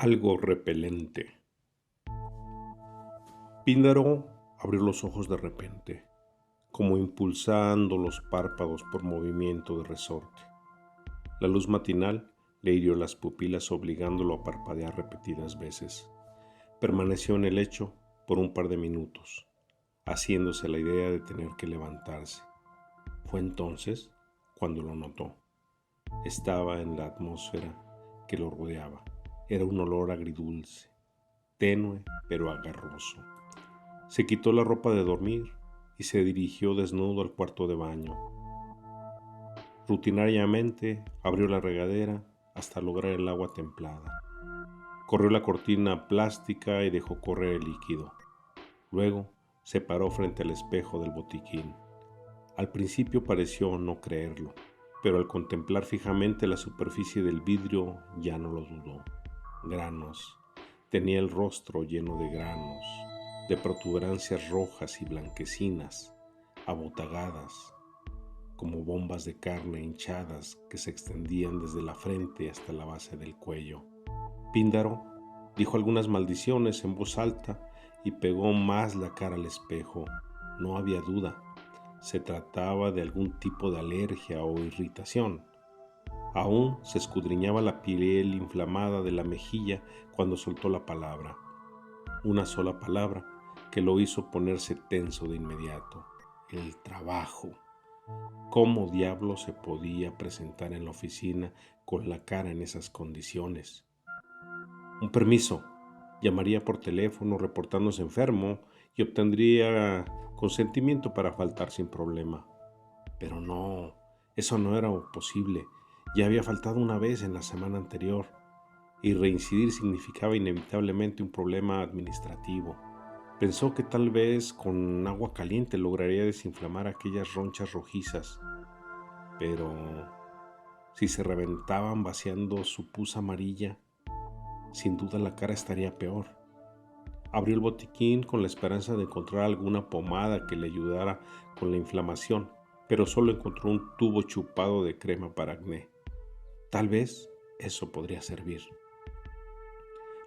Algo repelente. Píndaro abrió los ojos de repente, como impulsando los párpados por movimiento de resorte. La luz matinal le hirió las pupilas obligándolo a parpadear repetidas veces. Permaneció en el lecho por un par de minutos, haciéndose la idea de tener que levantarse. Fue entonces cuando lo notó. Estaba en la atmósfera que lo rodeaba. Era un olor agridulce, tenue pero agarroso. Se quitó la ropa de dormir y se dirigió desnudo al cuarto de baño. Rutinariamente abrió la regadera hasta lograr el agua templada. Corrió la cortina plástica y dejó correr el líquido. Luego se paró frente al espejo del botiquín. Al principio pareció no creerlo, pero al contemplar fijamente la superficie del vidrio ya no lo dudó. Granos. Tenía el rostro lleno de granos, de protuberancias rojas y blanquecinas, abotagadas, como bombas de carne hinchadas que se extendían desde la frente hasta la base del cuello. Píndaro dijo algunas maldiciones en voz alta y pegó más la cara al espejo. No había duda, se trataba de algún tipo de alergia o irritación. Aún se escudriñaba la piel inflamada de la mejilla cuando soltó la palabra. Una sola palabra que lo hizo ponerse tenso de inmediato. El trabajo. ¿Cómo diablos se podía presentar en la oficina con la cara en esas condiciones? Un permiso. Llamaría por teléfono reportándose enfermo y obtendría consentimiento para faltar sin problema. Pero no, eso no era posible. Ya había faltado una vez en la semana anterior y reincidir significaba inevitablemente un problema administrativo. Pensó que tal vez con agua caliente lograría desinflamar aquellas ronchas rojizas, pero si se reventaban vaciando su pus amarilla, sin duda la cara estaría peor. Abrió el botiquín con la esperanza de encontrar alguna pomada que le ayudara con la inflamación, pero solo encontró un tubo chupado de crema para acné. Tal vez eso podría servir.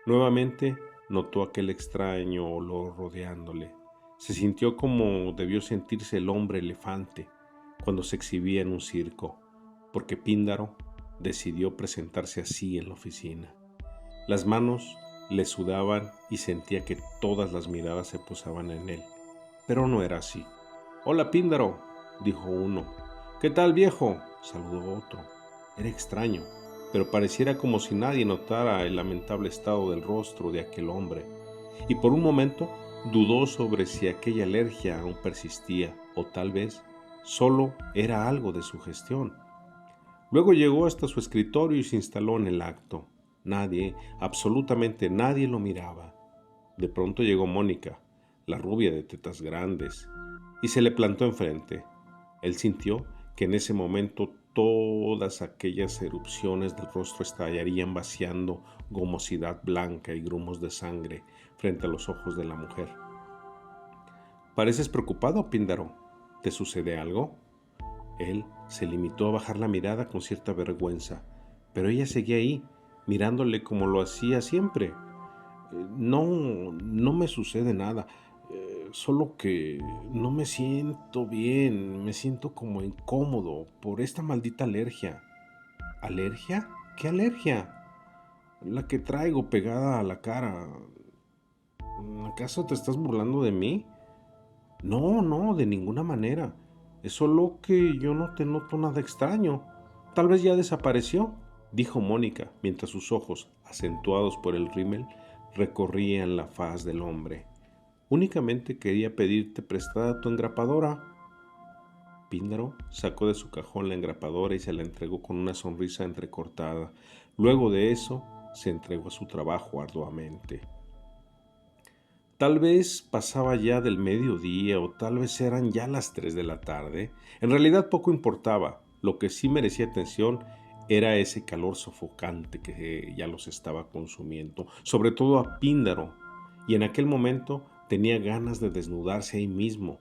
Nuevamente notó aquel extraño olor rodeándole. Se sintió como debió sentirse el hombre elefante cuando se exhibía en un circo, porque Píndaro decidió presentarse así en la oficina. Las manos le sudaban y sentía que todas las miradas se posaban en él, pero no era así. «Hola, Píndaro», dijo uno. «¿Qué tal, viejo?», saludó otro. Era extraño, pero pareciera como si nadie notara el lamentable estado del rostro de aquel hombre, y por un momento dudó sobre si aquella alergia aún persistía, o tal vez solo era algo de su gestión. Luego llegó hasta su escritorio y se instaló en el acto. Nadie, absolutamente nadie lo miraba. De pronto llegó Mónica, la rubia de tetas grandes, y se le plantó enfrente. Él sintió que en ese momento todas aquellas erupciones del rostro estallarían vaciando gomosidad blanca y grumos de sangre frente a los ojos de la mujer. «¿Pareces preocupado, Píndaro? ¿Te sucede algo?». Él se limitó a bajar la mirada con cierta vergüenza, pero ella seguía ahí, mirándole como lo hacía siempre. No me sucede nada, solo que no me siento bien, me siento como incómodo por esta maldita alergia». «¿Alergia? ¿Qué alergia?». «La que traigo pegada a la cara». «¿Acaso te estás burlando de mí?». No, de ninguna manera. Es solo que yo no te noto nada extraño. Tal vez ya desapareció», dijo Mónica, mientras sus ojos, acentuados por el rímel, recorrían la faz del hombre. «Únicamente quería pedirte prestada tu engrapadora». Píndaro sacó de su cajón la engrapadora y se la entregó con una sonrisa entrecortada. Luego de eso, se entregó a su trabajo arduamente. Tal vez pasaba ya del mediodía o tal vez eran ya las 3 de la tarde. En realidad poco importaba. Lo que sí merecía atención era ese calor sofocante que ya los estaba consumiendo, sobre todo a Píndaro. Y en aquel momento tenía ganas de desnudarse ahí mismo,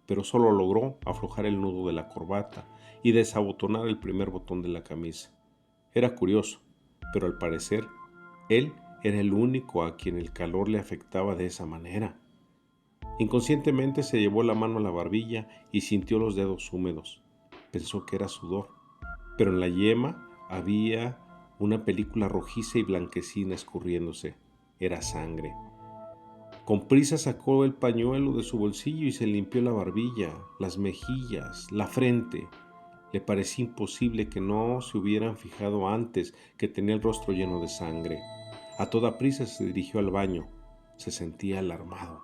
pero solo logró aflojar el nudo de la corbata y desabotonar el primer botón de la camisa. Era curioso, pero al parecer él era el único a quien el calor le afectaba de esa manera. Inconscientemente se llevó la mano a la barbilla y sintió los dedos húmedos. Pensó que era sudor, pero en la yema había una película rojiza y blanquecina escurriéndose. Era sangre. Con prisa sacó el pañuelo de su bolsillo y se limpió la barbilla, las mejillas, la frente. Le parecía imposible que no se hubieran fijado antes que tenía el rostro lleno de sangre. A toda prisa se dirigió al baño. Se sentía alarmado.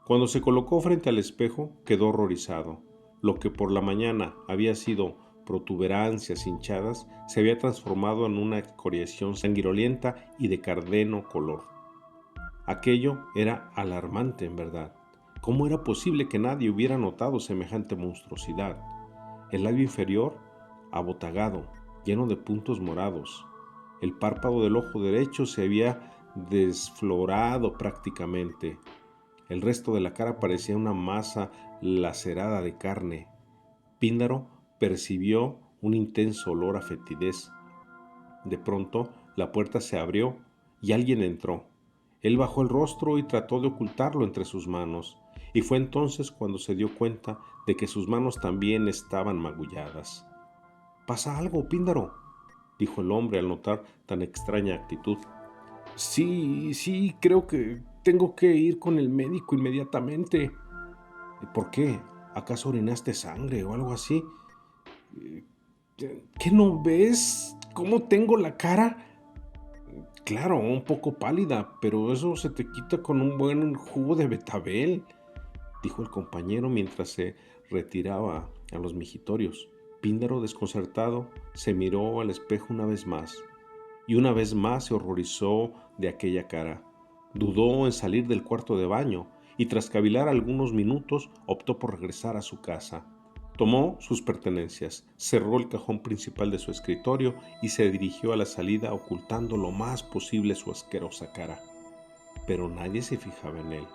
Cuando se colocó frente al espejo, quedó horrorizado. Lo que por la mañana había sido protuberancias hinchadas se había transformado en una excoriación sanguinolenta y de cardeno color. Aquello era alarmante en verdad. ¿Cómo era posible que nadie hubiera notado semejante monstruosidad? El labio inferior, abotagado, lleno de puntos morados. El párpado del ojo derecho se había desflorado prácticamente. El resto de la cara parecía una masa lacerada de carne. Píndaro percibió un intenso olor a fetidez. De pronto, la puerta se abrió y alguien entró. Él bajó el rostro y trató de ocultarlo entre sus manos, y fue entonces cuando se dio cuenta de que sus manos también estaban magulladas. «¿Pasa algo, Píndaro?», dijo el hombre al notar tan extraña actitud. Sí, creo que tengo que ir con el médico inmediatamente». «¿Por qué? ¿Acaso orinaste sangre o algo así? ¿Qué no ves cómo tengo la cara?» «Claro, un poco pálida, pero eso se te quita con un buen jugo de betabel», dijo el compañero mientras se retiraba a los mijitorios. Píndaro, desconcertado, se miró al espejo una vez más, y una vez más se horrorizó de aquella cara. Dudó en salir del cuarto de baño, y tras cavilar algunos minutos optó por regresar a su casa. Tomó sus pertenencias, cerró el cajón principal de su escritorio y se dirigió a la salida ocultando lo más posible su asquerosa cara. Pero nadie se fijaba en él.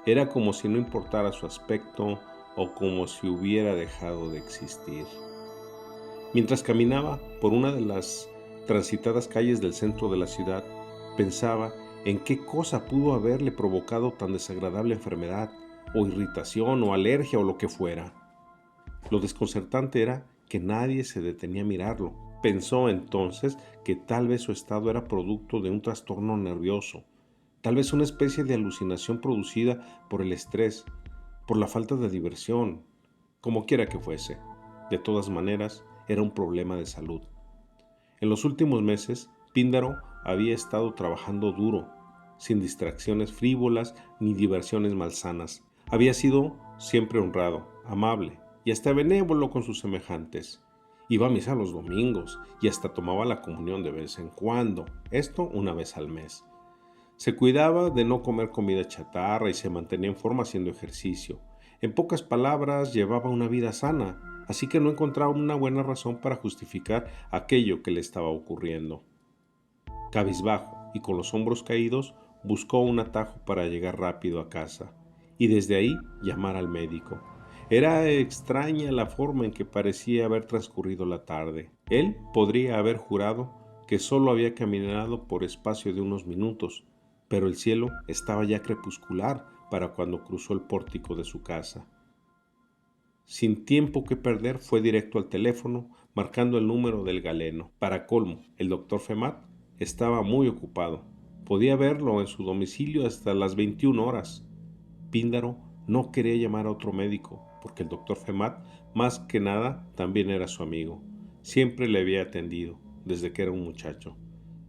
Era como si no importara su aspecto o como si hubiera dejado de existir. Mientras caminaba por una de las transitadas calles del centro de la ciudad, pensaba en qué cosa pudo haberle provocado tan desagradable enfermedad, o irritación, o alergia, o lo que fuera. Lo desconcertante era que nadie se detenía a mirarlo. Pensó entonces que tal vez su estado era producto de un trastorno nervioso, tal vez una especie de alucinación producida por el estrés, por la falta de diversión, como quiera que fuese. De todas maneras, era un problema de salud. En los últimos meses, Píndaro había estado trabajando duro, sin distracciones frívolas ni diversiones malsanas. Había sido siempre honrado, amable y hasta benévolo con sus semejantes. Iba a misa los domingos y hasta tomaba la comunión de vez en cuando, esto una vez al mes. Se cuidaba de no comer comida chatarra y se mantenía en forma haciendo ejercicio. En pocas palabras, llevaba una vida sana, así que no encontraba una buena razón para justificar aquello que le estaba ocurriendo. Cabizbajo y con los hombros caídos, buscó un atajo para llegar rápido a casa y desde ahí llamar al médico. Era extraña la forma en que parecía haber transcurrido la tarde. Él podría haber jurado que solo había caminado por espacio de unos minutos, pero el cielo estaba ya crepuscular para cuando cruzó el pórtico de su casa. Sin tiempo que perder, fue directo al teléfono, marcando el número del galeno. Para colmo, el doctor Femat estaba muy ocupado. Podía verlo en su domicilio hasta las 21 horas. Píndaro no quería llamar a otro médico, porque el doctor Femat, más que nada, también era su amigo. Siempre le había atendido, desde que era un muchacho.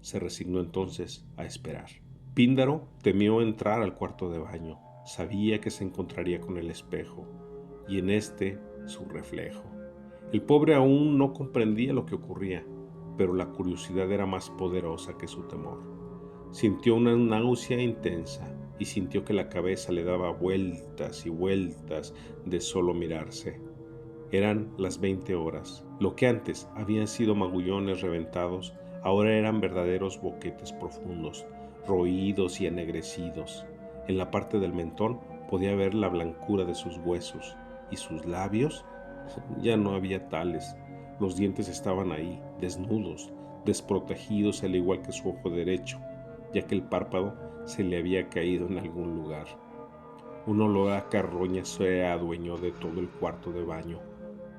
Se resignó entonces a esperar. Píndaro temió entrar al cuarto de baño. Sabía que se encontraría con el espejo, y en este su reflejo. El pobre aún no comprendía lo que ocurría, pero la curiosidad era más poderosa que su temor. Sintió una náusea intensa y sintió que la cabeza le daba vueltas y vueltas de solo mirarse. Eran las 20 horas. Lo que antes habían sido magullones reventados, ahora eran verdaderos boquetes profundos, roídos y ennegrecidos. En la parte del mentón podía ver la blancura de sus huesos, y sus labios ya no había tales. Los dientes estaban ahí, desnudos, desprotegidos al igual que su ojo derecho. ya que el párpado se le había caído en algún lugar. Un olor a carroña se adueñó de todo el cuarto de baño.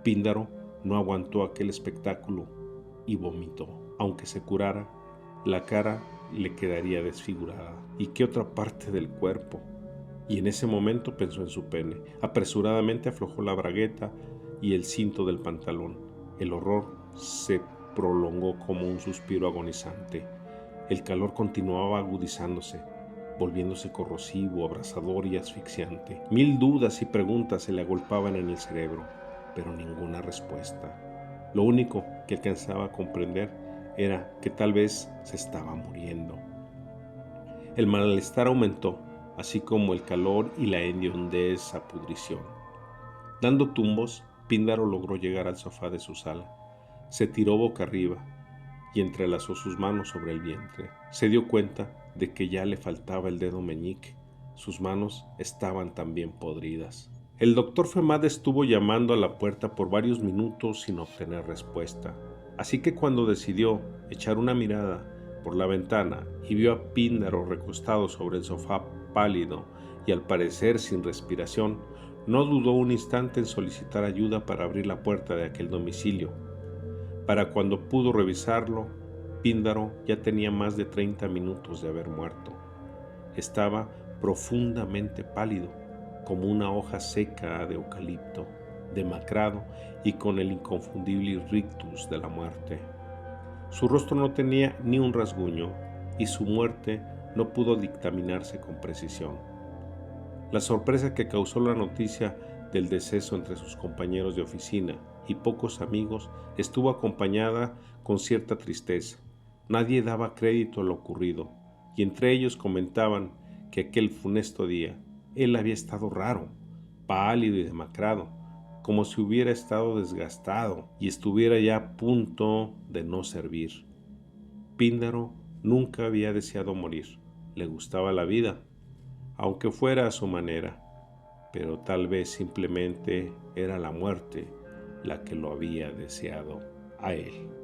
Píndaro no aguantó aquel espectáculo y vomitó. Aunque se curara, la cara le quedaría desfigurada. ¿Y qué otra parte del cuerpo? Y en ese momento pensó en su pene. Apresuradamente aflojó la bragueta y el cinto del pantalón. El horror se prolongó como un suspiro agonizante. El calor continuaba agudizándose, volviéndose corrosivo, abrasador y asfixiante. 1000 dudas y preguntas se le agolpaban en el cerebro, pero ninguna respuesta. Lo único que alcanzaba a comprender era que tal vez se estaba muriendo. El malestar aumentó, así como el calor y la hediondez a pudrición. Dando tumbos, Píndaro logró llegar al sofá de su sala. Se tiró boca arriba y entrelazó sus manos sobre el vientre. Se dio cuenta de que ya le faltaba el dedo meñique. Sus manos estaban también podridas. El doctor Femad estuvo llamando a la puerta por varios minutos sin obtener respuesta. Así que cuando decidió echar una mirada por la ventana y vio a Píndaro recostado sobre el sofá pálido y al parecer sin respiración, no dudó un instante en solicitar ayuda para abrir la puerta de aquel domicilio. Para cuando pudo revisarlo, Píndaro ya tenía más de 30 minutos de haber muerto. Estaba profundamente pálido, como una hoja seca de eucalipto, demacrado y con el inconfundible rictus de la muerte. Su rostro no tenía ni un rasguño y su muerte no pudo dictaminarse con precisión. La sorpresa que causó la noticia del deceso entre sus compañeros de oficina y pocos amigos estuvo acompañada con cierta tristeza. Nadie daba crédito a lo ocurrido, y entre ellos comentaban que aquel funesto día él había estado raro, pálido y demacrado, como si hubiera estado desgastado y estuviera ya a punto de no servir. Píndaro nunca había deseado morir, le gustaba la vida, aunque fuera a su manera, pero tal vez simplemente era la muerte la que lo había deseado a él.